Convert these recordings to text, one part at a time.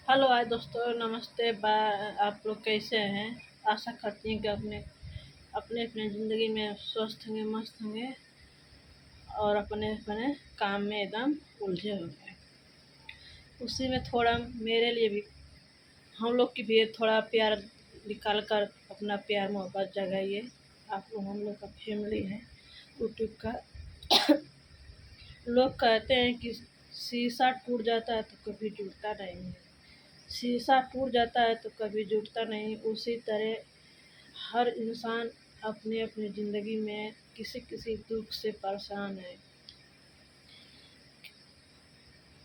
Hello hi दोस्तों, नमस्ते। आप लोग कैसे हैं? आशा करती हैं कि अपने अपने अपने ज़िंदगी में स्वस्थ होंगे, मस्त होंगे और अपने अपने काम में एकदम उलझे होंगे। उसी में थोड़ा मेरे लिए भी, हम लोग की भी थोड़ा प्यार निकाल कर अपना प्यार मोहब्बत जगाइए। आप लोग हम लोग का फैमिली है यूट्यूब का। लोग कहते हैं कि शीशा टूट जाता है तो कभी जुड़ता नहीं है। शीशा टूट जाता है तो कभी जुड़ता नहीं। उसी तरह हर इंसान अपने अपनी ज़िंदगी में किसी किसी दुख से परेशान है।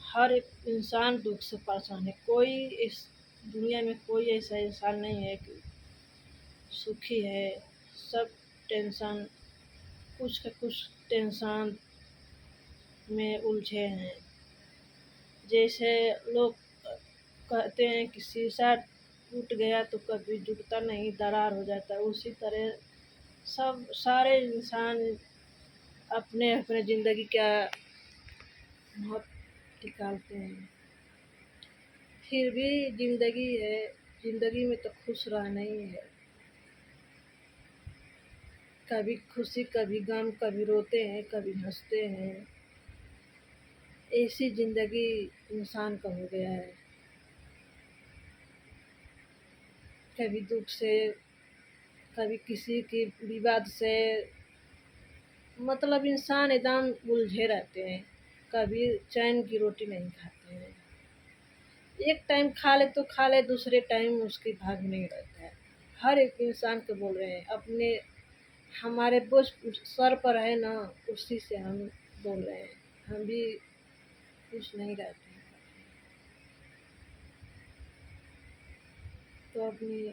हर एक इंसान दुख से परेशान है। कोई इस दुनिया में कोई ऐसा इंसान नहीं है कि सुखी है। सब टेंशन, कुछ का कुछ टेंशन में उलझे हैं। जैसे लोग कहते हैं कि शीशा टूट गया तो कभी जुड़ता नहीं, दरार हो जाता है। उसी तरह सब सारे इंसान अपने अपने ज़िंदगी का बहुत निकालते हैं। फिर भी ज़िंदगी है, ज़िंदगी में तो खुश रहना ही है। कभी खुशी, कभी गम, कभी रोते हैं, कभी हंसते हैं। ऐसी ज़िंदगी इंसान का हो गया है। कभी दुख से, कभी किसी की विवाद से, मतलब इंसान एकदम उलझे रहते हैं। कभी चैन की रोटी नहीं खाते हैं। एक टाइम खा ले तो खा ले, दूसरे टाइम उसकी भाग नहीं रहता है। हर एक इंसान को बोल रहे हैं, अपने हमारे बोझ सर पर है ना, उसी से हम बोल रहे हैं। हम भी खुश नहीं रहते हैं। तो अपनी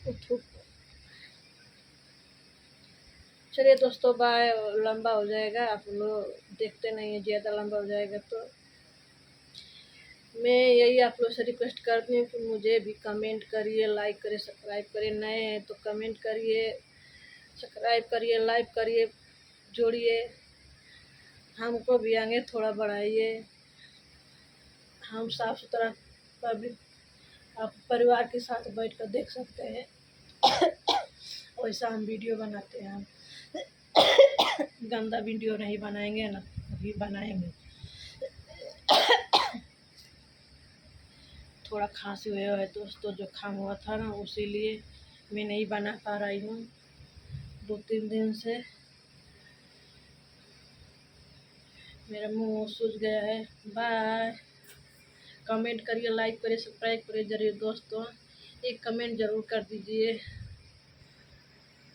उठो। चलिए दोस्तों, बाय। लंबा हो जाएगा, आप लोग देखते नहीं है, ज़्यादा लंबा हो जाएगा तो मैं यही आप लोग से रिक्वेस्ट करती हूँ कि मुझे भी कमेंट करिए, लाइक करिए, सब्सक्राइब करिए। नए हैं तो कमेंट करिए, सब्सक्राइब करिए, लाइक करिए, जोड़िए। हमको भी आगे थोड़ा बढ़ाइए। हम साफ सुथरा पब्लिक आप परिवार के साथ बैठ कर देख सकते हैं। वैसा हम वीडियो बनाते हैं। हम गंदा वीडियो नहीं बनाएंगे ना, कभी बनाएंगे। थोड़ा खांसी हुआ है दोस्तों, जुकाम हुआ था ना, उसीलिए मैं नहीं बना पा रही हूँ 2-3 दिन से। मेरा मुंह सूज गया है। बाय। कमेंट करिए, लाइक करिए, सब्सक्राइब करिए जरूर दोस्तों। एक कमेंट ज़रूर कर दीजिए।